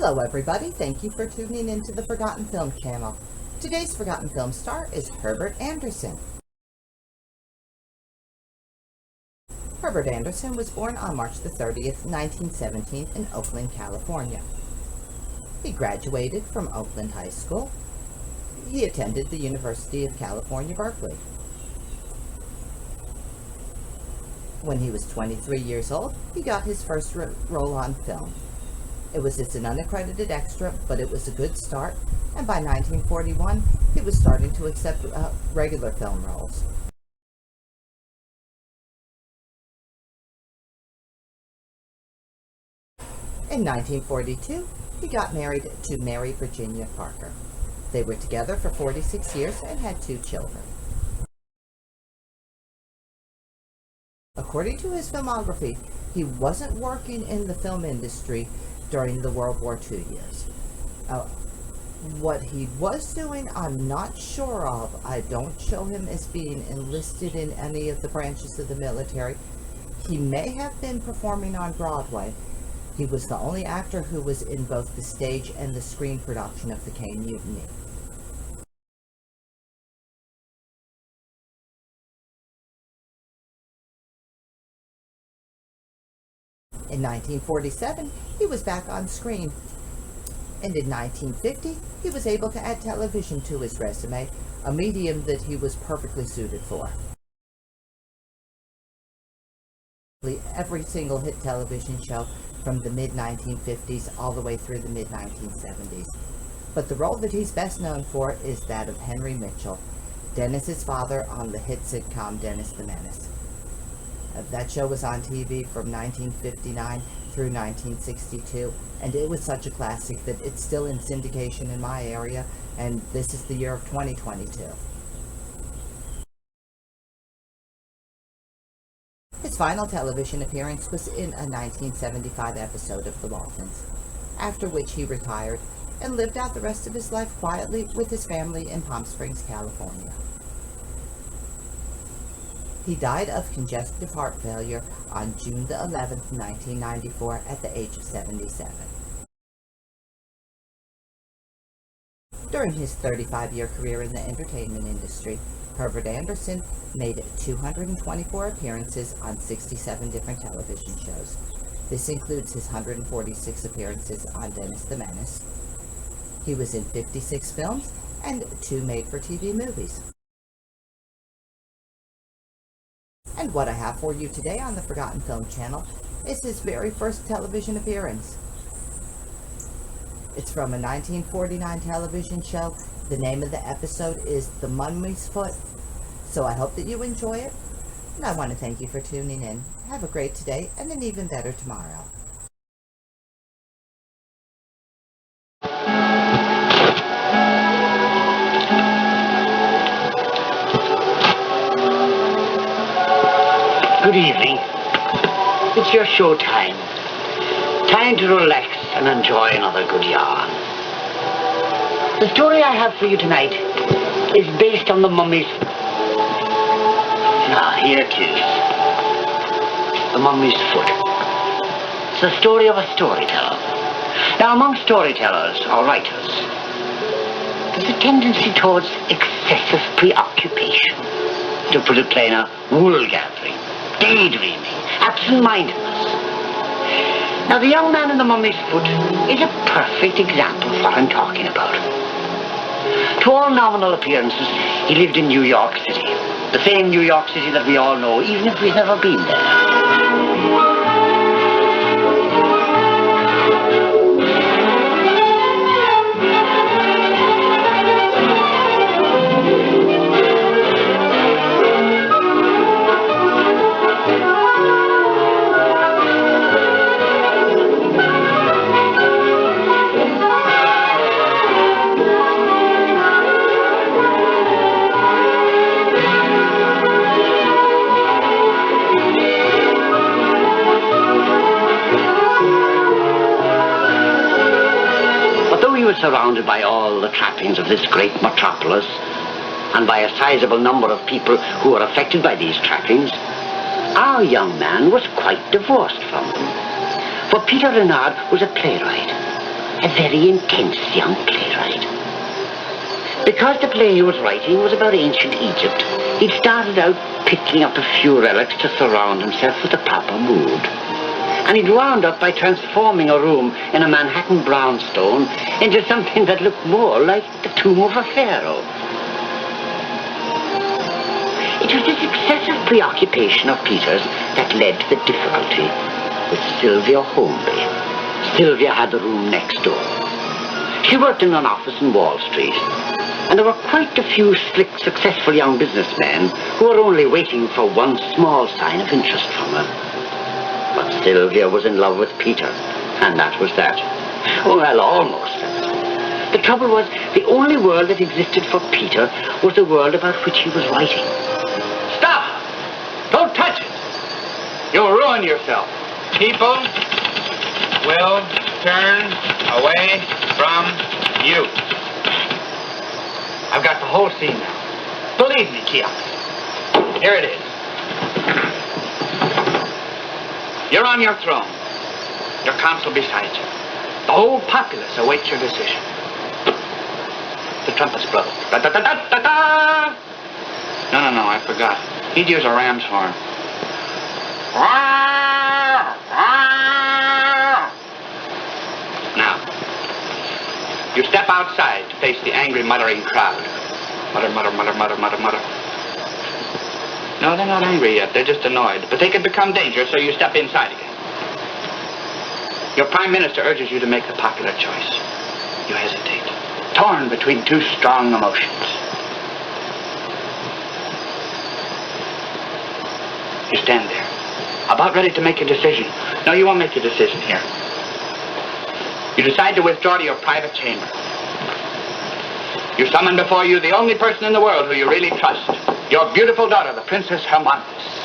Hello everybody, thank you for tuning into the Forgotten Film channel. Today's Forgotten Film star is Herbert Anderson. Herbert Anderson was born on March the 30th, 1917 in Oakland, California. He graduated from Oakland High School. He attended the University of California, Berkeley. When he was 23 years old, he got his first role on film. It was as an unaccredited extra, but it was a good start, and by 1941, he was starting to accept regular film roles. In 1942, he got married to Mary Virginia Parker. They were together for 46 years and had 2 children. According to his filmography, he wasn't working in the film industry during the World War II years. What he was doing, I'm not sure of. I don't show him as being enlisted in any of the branches of the military. He may have been performing on Broadway. He was the only actor who was in both the stage and the screen production of The Caine Mutiny. In 1947, he was back on screen, and in 1950, he was able to add television to his resume, a medium that he was perfectly suited for. Every single hit television show from the mid-1950s all the way through the mid-1970s. But the role that he's best known for is that of Henry Mitchell, Dennis's father on the hit sitcom Dennis the Menace. That show was on TV from 1959 through 1962, and it was such a classic that it's still in syndication in my area, and this is the year of 2022. His final television appearance was in a 1975 episode of The Waltons, after which he retired and lived out the rest of his life quietly with his family in Palm Springs, California. He died of congestive heart failure on June the 11th, 1994, at the age of 77. During his 35-year career in the entertainment industry, Herbert Anderson made 224 appearances on 67 different television shows. This includes his 146 appearances on Dennis the Menace. He was in 56 films and 2 made-for-TV movies. And what I have for you today on the Forgotten Film channel is his very first television appearance. It's from a 1949 television show. The name of the episode is The Mummy's Foot. So I hope that you enjoy it, and I want to thank you for tuning in. Have a great today and an even better tomorrow. Good evening. It's your show time. Time to relax and enjoy another good yarn. The story I have for you tonight is based on the mummy's... here it is. The Mummy's Foot. It's the story of a storyteller. Now, among storytellers or writers, there's a tendency towards excessive preoccupation. To put it plainer, wool gathering, daydreaming, absent-mindedness. Now, the young man in the Mummy's Foot is a perfect example of what I'm talking about. To all nominal appearances, he lived in New York City. The same New York City that we all know, even if we've never been there. Surrounded by all the trappings of this great metropolis, and by a sizable number of people who were affected by these trappings, our young man was quite divorced from them. For Peter Renard was a playwright, a very intense young playwright. Because the play he was writing was about ancient Egypt, he'd started out picking up a few relics to surround himself with a proper mood. And he'd wound up by transforming a room in a Manhattan brownstone into something that looked more like the tomb of a pharaoh. It was this excessive preoccupation of Peter's that led to the difficulty with Sylvia Holmby. Sylvia had the room next door. She worked in an office in Wall Street, and there were quite a few slick, successful young businessmen who were only waiting for one small sign of interest from her. But Sylvia was in love with Peter, and that was that. Well, almost. The trouble was, the only world that existed for Peter was the world about which he was writing. Stop! Don't touch it! You'll ruin yourself. People will turn away from you. I've got the whole scene now. Believe me, Keough. Here it is. You're on your throne. Your council beside you. The whole populace awaits your decision. The trumpets blow. Da-da-da-da-da-da! No, I forgot. He'd use a ram's horn. Now, you step outside to face the angry, muttering crowd. Mutter, mutter, mutter, mutter, mutter, mutter. No, they're not angry yet. They're just annoyed. But they could become dangerous, so you step inside again. Your Prime Minister urges you to make the popular choice. You hesitate, torn between two strong emotions. You stand there, about ready to make a decision. No, you won't make your decision here. You decide to withdraw to your private chamber. You summon before you the only person in the world who you really trust. Your beautiful daughter, the Princess Hermonthis.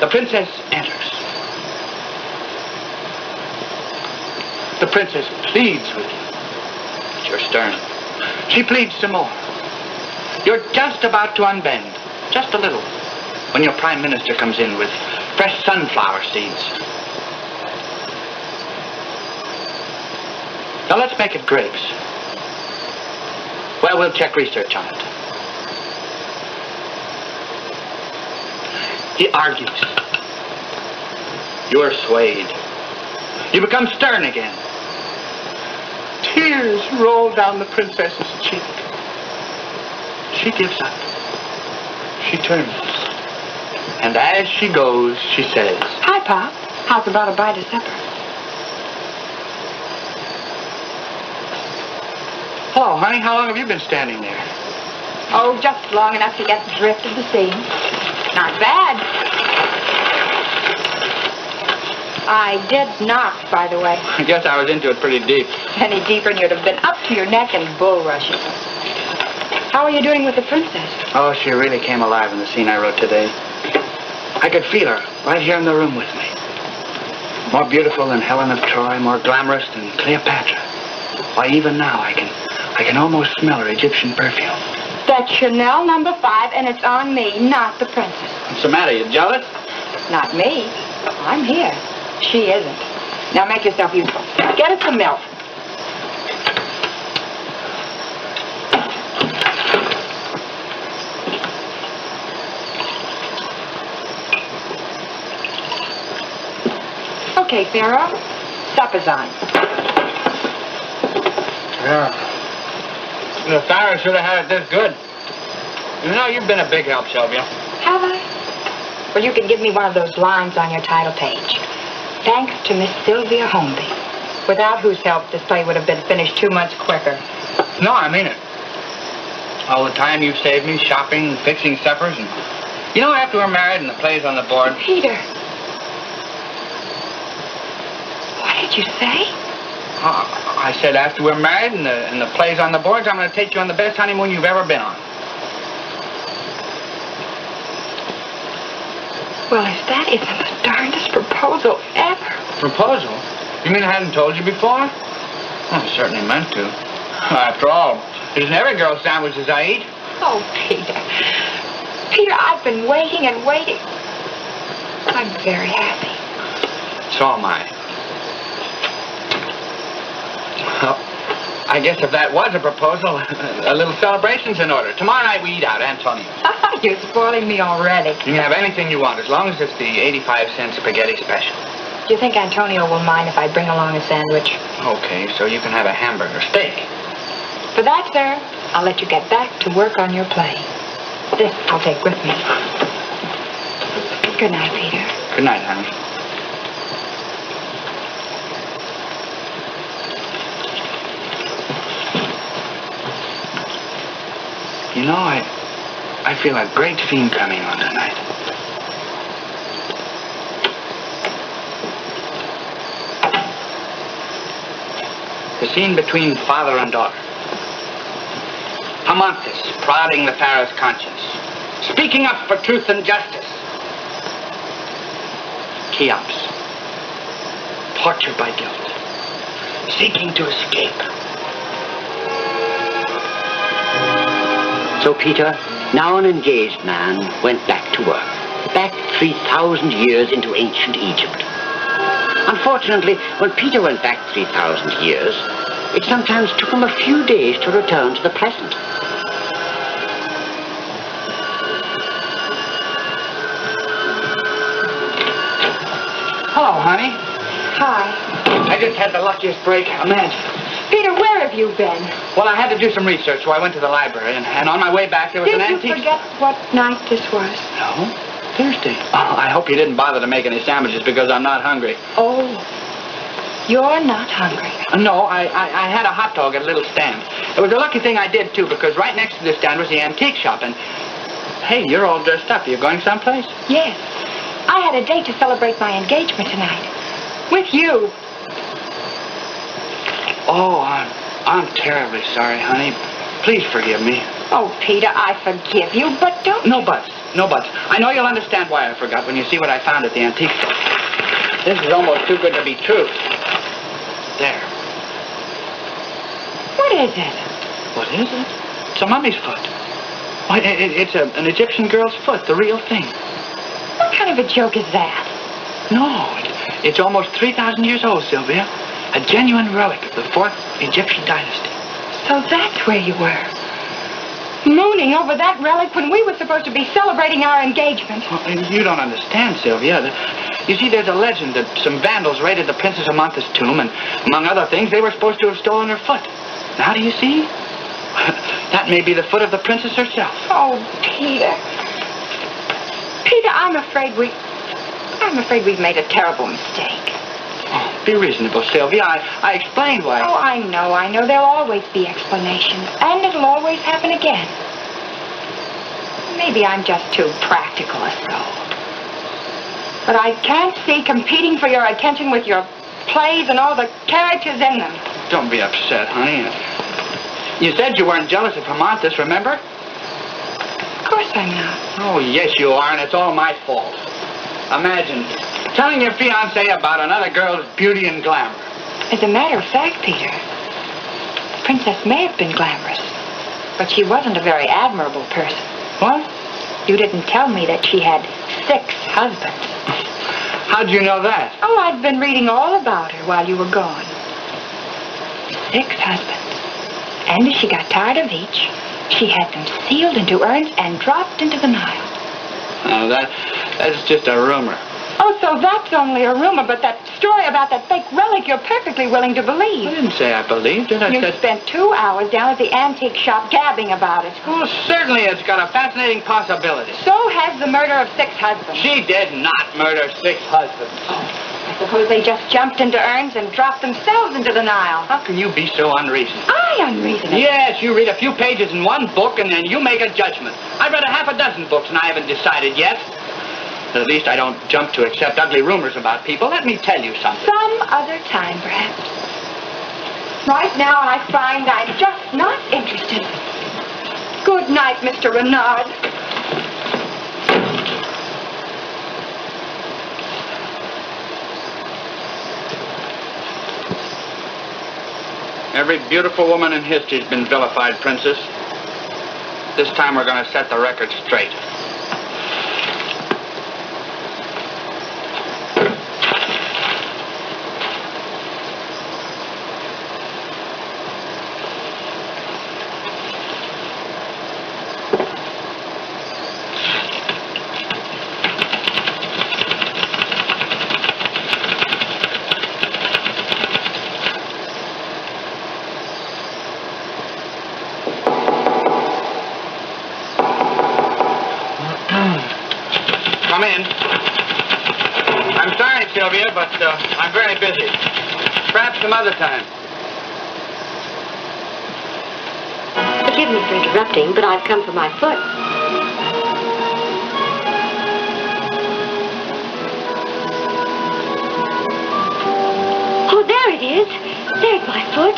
The princess enters. The princess pleads with you. But you're stern. She pleads some more. You're just about to unbend, just a little, when your Prime Minister comes in with fresh sunflower seeds. Now let's make it grapes. Well, we'll check research on it. He argues. You are swayed. You become stern again. Tears roll down the princess's cheek. She gives up. She turns. And as she goes, she says, Hi, Pop. How's about a bite of supper? Hello, honey. How long have you been standing there? Oh, just long enough to get the drift of the scene. Not bad. I did knock, by the way. I guess I was into it pretty deep. Any deeper and you'd have been up to your neck in bulrushes. How are you doing with the princess? Oh, she really came alive in the scene I wrote today. I could feel her right here in the room with me. More beautiful than Helen of Troy, more glamorous than Cleopatra. Why, even now I can almost smell her Egyptian perfume. That's Chanel No. 5, and it's on me, not the princess. What's the matter? You jealous? Not me. I'm here. She isn't. Now make yourself useful. Get us some milk. Okay, Pharaoh. Supper's on. Yeah. The Pharaoh should have had it this good. You know, you've been a big help, Sylvia. Have I? Well, you can give me one of those lines on your title page. Thanks to Miss Sylvia Holmby, without whose help this play would have been finished 2 months quicker. No, I mean it. All the time you saved me shopping and fixing suppers. And you know, after we're married and the play's on the board... Peter. What did you say? I said after we're married and the play's on the boards, I'm going to take you on the best honeymoon you've ever been on. Well, if that isn't the darndest proposal ever. Proposal? You mean I hadn't told you before? Well, I certainly meant to. After all, it isn't every girl's sandwiches I eat. Oh, Peter. Peter, I've been waiting and waiting. I'm very happy. So am I. I guess if that was a proposal, a little celebration's in order. Tomorrow night we eat out, Antonio. You're spoiling me already. You can have anything you want, as long as it's the 85-cent spaghetti special. Do you think Antonio will mind if I bring along a sandwich? Okay, so you can have a hamburger steak. For that, sir, I'll let you get back to work on your play. This I'll take with me. Good night, Peter. Good night, honey. You know, I feel a great theme coming on tonight. The scene between father and daughter. Amanthus, prodding the Pharaoh's conscience, speaking up for truth and justice. Cheops, tortured by guilt, seeking to escape. So Peter, now an engaged man, went back to work. Back 3,000 years into ancient Egypt. Unfortunately, when Peter went back 3,000 years, it sometimes took him a few days to return to the present. Hello, honey. Hi. I just had the luckiest break. Imagine. Peter, where have you been? Well, I had to do some research, so I went to the library, and on my way back there was an Did antique... you forget what night this was? No, Thursday. Oh, I hope you didn't bother to make any sandwiches because I'm not hungry. Oh, you're not hungry. No, I had a hot dog at a little stand. It was a lucky thing I did, too, because right next to this stand was the antique shop, and... Hey, you're all dressed up. You going someplace? Yes. I had a date to celebrate my engagement tonight. With you. Oh, I'm terribly sorry, honey. Please forgive me. Oh, Peter, I forgive you, but don't... No buts. No buts. I know you'll understand why I forgot when you see what I found at the antique store. This is almost too good to be true. There. What is it? What is it? It's a mummy's foot. Why, it's an Egyptian girl's foot, the real thing. What kind of a joke is that? No, it's almost 3,000 years old, Sylvia. A genuine relic of the 4th Egyptian dynasty. So that's where you were. Mooning over that relic when we were supposed to be celebrating our engagement. Well, you don't understand, Sylvia. You see, there's a legend that some vandals raided the Princess Amanthus' tomb, and among other things, they were supposed to have stolen her foot. Now, do you see? That may be the foot of the princess herself. Oh, Peter. Peter, I'm afraid we've made a terrible mistake. Oh, be reasonable, Sylvia. I explained why. Oh, I know. There'll always be explanations, and it'll always happen again. Maybe I'm just too practical a soul. But I can't see competing for your attention with your plays and all the characters in them. Don't be upset, honey. You said you weren't jealous of Amanthus, remember? Of course I'm not. Oh, yes, you are, and it's all my fault. Imagine telling your fiancé about another girl's beauty and glamour. As a matter of fact, Peter, the princess may have been glamorous, but she wasn't a very admirable person. What? You didn't tell me that she had 6 husbands. How'd you know that? Oh, I've been reading all about her while you were gone. 6 husbands. And as she got tired of each, she had them sealed into urns and dropped into the Nile. Oh, that's just a rumor. Oh, so that's only a rumor, but that story about that fake relic you're perfectly willing to believe. I didn't say I believed it. I You said... spent 2 hours down at the antique shop gabbing about it. Oh, certainly it's got a fascinating possibility. So has the murder of 6 husbands. She did not murder 6 husbands. I suppose they just jumped into urns and dropped themselves into the Nile. How can you be so unreasonable? I unreasonable. Yes, you read a few pages in one book and then you make a judgment. I've read a half a dozen books and I haven't decided yet. At least I don't jump to accept ugly rumors about people. Let me tell you something. Some other time, perhaps. Right now, I find I'm just not interested. Good night, Mr. Renard. Every beautiful woman in history's been vilified, Princess. This time we're going to set the record straight. Sylvia, but I'm very busy. Perhaps some other time. Forgive me for interrupting, but I've come for my foot. Oh, there it is. There's my foot.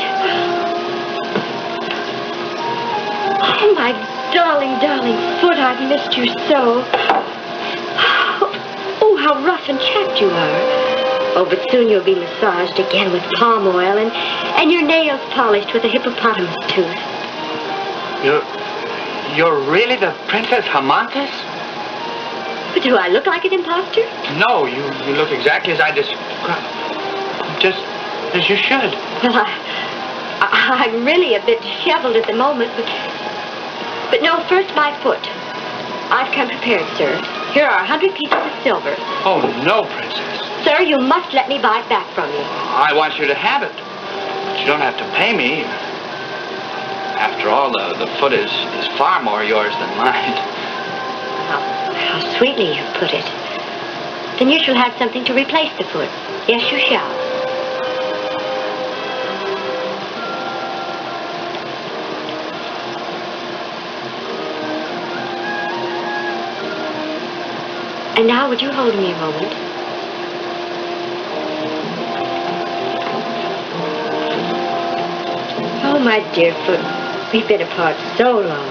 Oh, my darling, darling foot, I've missed you so. Oh, how rough and chapped you are. Oh, but soon you'll be massaged again with palm oil and your nails polished with a hippopotamus tooth. You're really the Princess Hermonthis? But do I look like an imposter? No, you look exactly as I described. Just as you should. Well, I'm really a bit disheveled at the moment, but no, first my foot. I've come prepared, sir. Here are 100 pieces of silver. Oh, no, Princess. Sir, you must let me buy it back from you. I want you to have it. But you don't have to pay me. After all, the foot is far more yours than mine. How sweetly you put it. Then you shall have something to replace the foot. Yes, you shall. And now, would you hold me a moment? Oh, my dear foot, we've been apart so long.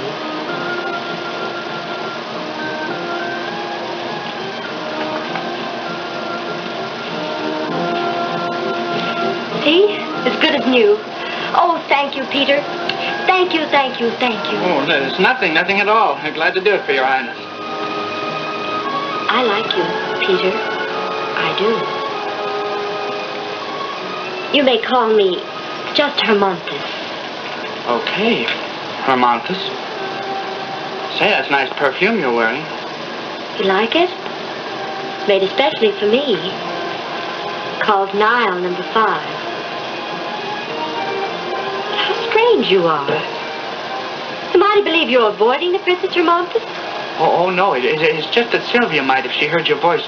See? As good as new. Oh, thank you, Peter. Thank you, thank you, thank you. Oh, there's nothing at all. I'm glad to do it for your Highness. I like you, Peter. I do. You may call me just Hermonthis. Okay, Hermonthis. Say, that's nice perfume you're wearing. You like it? It's made especially for me. Called Nile No. 5. How strange you are. Am I to believe you're avoiding the Princess Hermonthis? Oh, no, it's just that Sylvia might if she heard your voice.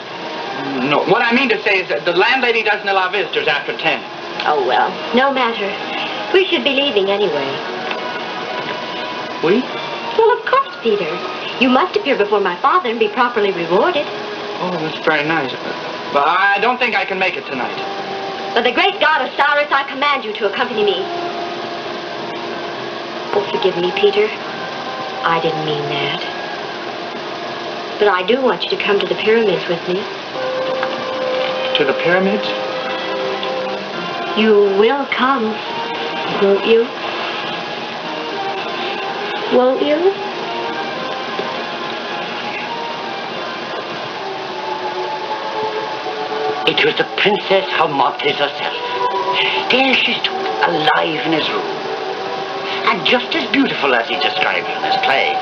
No, what I mean to say is that the landlady doesn't allow visitors after 10. Oh, well, no matter. We should be leaving anyway. We? Well, of course, Peter. You must appear before my father and be properly rewarded. Oh, that's very nice. But I don't think I can make it tonight. By the great god Osiris, I command you to accompany me. Oh, forgive me, Peter. I didn't mean that. But I do want you to come to the pyramids with me. To the pyramids? You will come, won't you? Won't you? It was the Princess Hermonthis herself. There she stood, alive in his room. And just as beautiful as he described her in his play.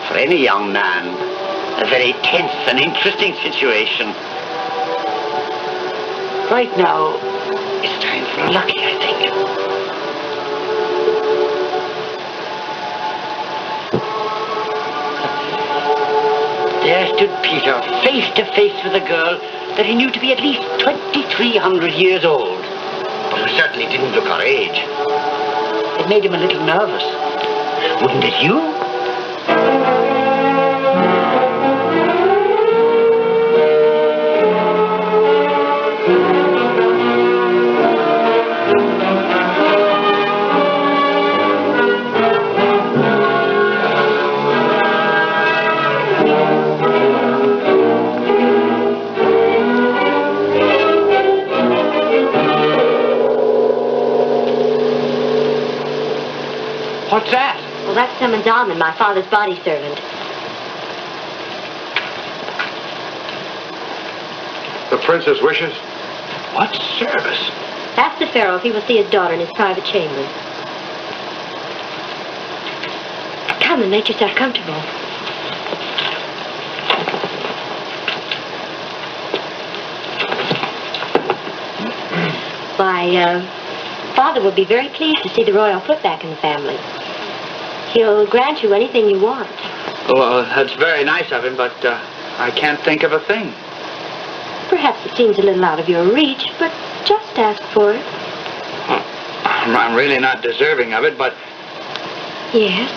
For any young man, a very tense and interesting situation. Right now, it's time for a lucky, I think. There stood Peter, face to face with a girl that he knew to be at least 2,300 years old, but who certainly didn't look her age. It made him a little nervous. Wouldn't it you? What's that? Well, that's Summons Almond, my father's body servant. The princess wishes? What service? Ask the pharaoh if he will see his daughter in his private chamber. Come and make yourself comfortable. Why, Father will be very pleased to see the royal foot back in the family. He'll grant you anything you want. Well, that's very nice of him, but I can't think of a thing. Perhaps it seems a little out of your reach, but just ask for it. I'm really not deserving of it, but Yes?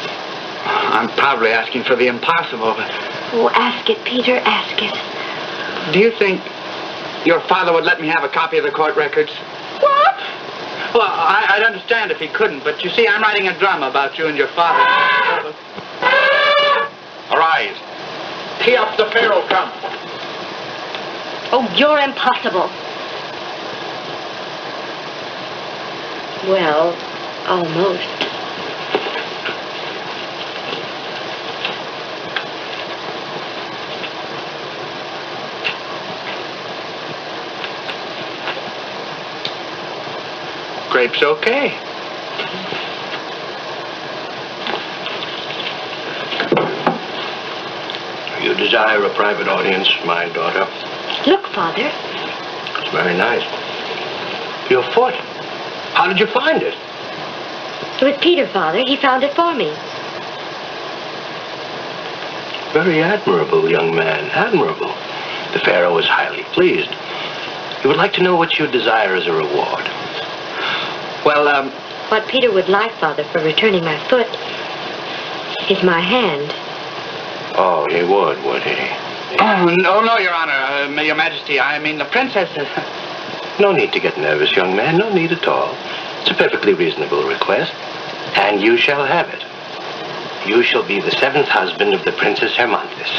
I'm probably asking for the impossible. But Oh, ask it, Peter, ask it. do you think your father would let me have a copy of the court records? What? Well, I'd understand if he couldn't, but you see, I'm writing a drama about you and your father. Arise. Cheops the Pharaoh come. Oh, you're impossible. Well, almost. Grape's okay. You desire a private audience, my daughter. Look, Father. It's very nice. Your foot. How did you find it? It was Peter, Father. He found it for me. Very admirable, young man. Admirable. The Pharaoh is highly pleased. He would like to know what you desire as a reward. Well, What Peter would like, Father, for returning my foot is my hand. Oh, he would he? oh, no, Your Honor. Your Majesty, I mean the princess. No need to get nervous, young man. No need at all. It's a perfectly reasonable request. And you shall have it. You shall be the seventh husband of the Princess Hermonthis.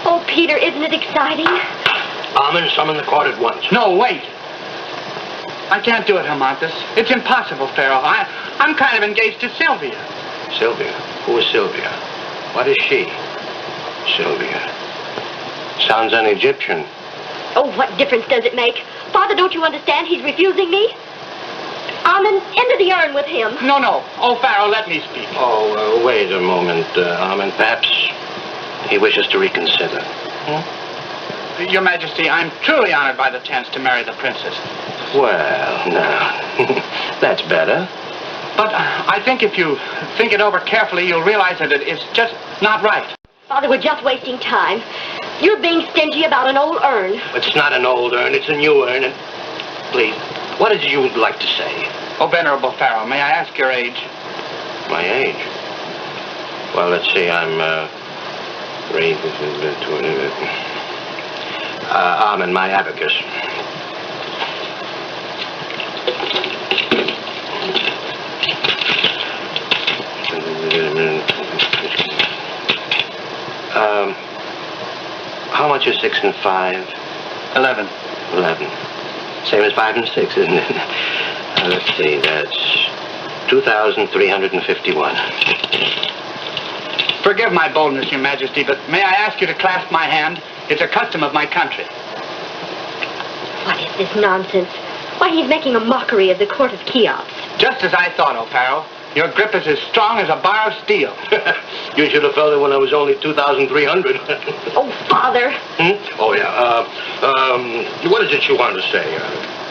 Oh, Peter, isn't it exciting? Amen, summon the court at once. No, wait. I can't do it, Hermonthis. It's impossible, Pharaoh. I'm kind of engaged to Sylvia. Sylvia? Who is Sylvia? What is she? Sylvia. Sounds un-Egyptian. Oh, what difference does it make? Father, don't you understand? He's refusing me. Amen, into the urn with him. No. Oh, Pharaoh, let me speak. Oh, wait a moment, Amen. Perhaps he wishes to reconsider. Your Majesty, I'm truly honored by the chance to marry the princess. Well, now, that's better. But I think if you think it over carefully, you'll realize that it's just not right. Father, we're just wasting time. You're being stingy about an old urn. It's not an old urn, it's a new urn. And please, what is it you would like to say? Oh, Venerable Pharaoh, may I ask your age? My age? Well, let's see, I'm, Amen, my abacus. How much is 6 and 5? 11. 11. Same as 5 and 6, isn't it? Let's see, that's 2,351. Forgive my boldness, Your Majesty, but may I ask you to clasp my hand? It's a custom of my country. What is this nonsense? Why, he's making a mockery of the court of Cheops. Just as I thought, O Pharaoh. Your grip is as strong as a bar of steel. You should have felt it when I was only 2,300. Oh, Father. Oh, yeah. What is it you want to say?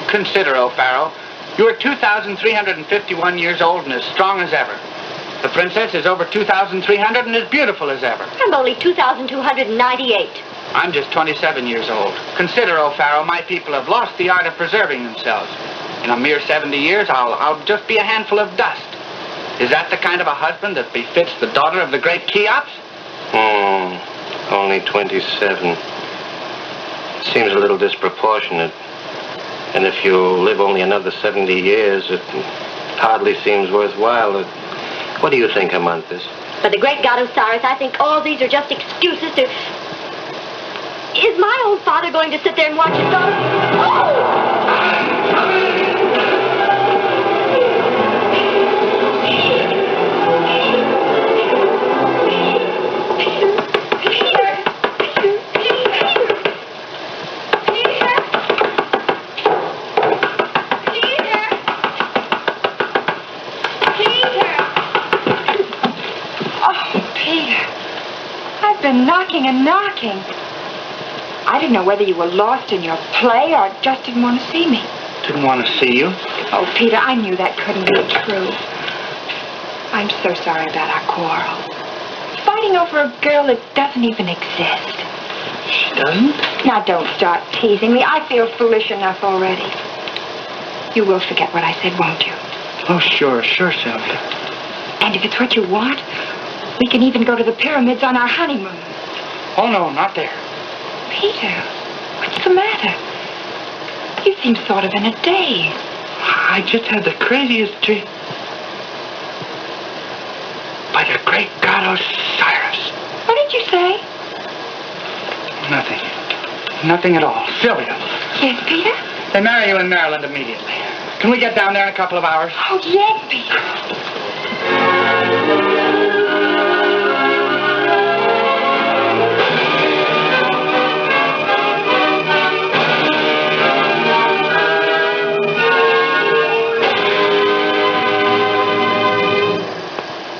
Consider, O Pharaoh, you are 2,351 years old and as strong as ever. The princess is over 2,300 and as beautiful as ever. I'm only 2,298. I'm just 27 years old. Consider, O Pharaoh, my people have lost the art of preserving themselves. In a mere 70 years, I'll just be a handful of dust. Is that the kind of a husband that befits the daughter of the great Cheops? Only 27. Seems a little disproportionate. And if you live only another 70 years, it hardly seems worthwhile. What do you think, Hermonthis? For the great god Osiris, I think all these are just excuses to... Is my old father going to sit there and watch his daughter? Oh! Knocking and knocking. I didn't know whether you were lost in your play or just didn't want to see me. Didn't want to see you? Oh, Peter, I knew that couldn't be true. I'm so sorry about our quarrel. Fighting over a girl that doesn't even exist. She doesn't? Now, don't start teasing me. I feel foolish enough already. You will forget what I said, won't you? Oh, sure, Sylvia. And if it's what you want, we can even go to the pyramids on our honeymoon. Oh, no, not there. Peter, what's the matter? You seem sort of in a daze. I just had the craziest dream. By the great god Osiris. What did you say? Nothing. Nothing at all. Sylvia, Yes, Peter? they marry you in Maryland immediately. Can we get down there in a couple of hours? Oh, yes, Peter.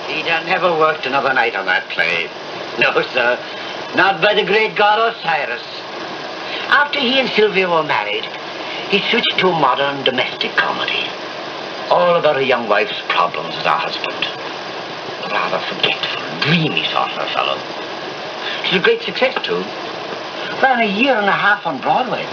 Peter never worked another night on that play. No, sir. Not by the great god Osiris. After he and Sylvia were married, he switched to a modern domestic comedy. All about a young wife's problems with her husband. A rather forgetful, dreamy sort of a fellow. It was a great success, too. Ran a year and a half on Broadway.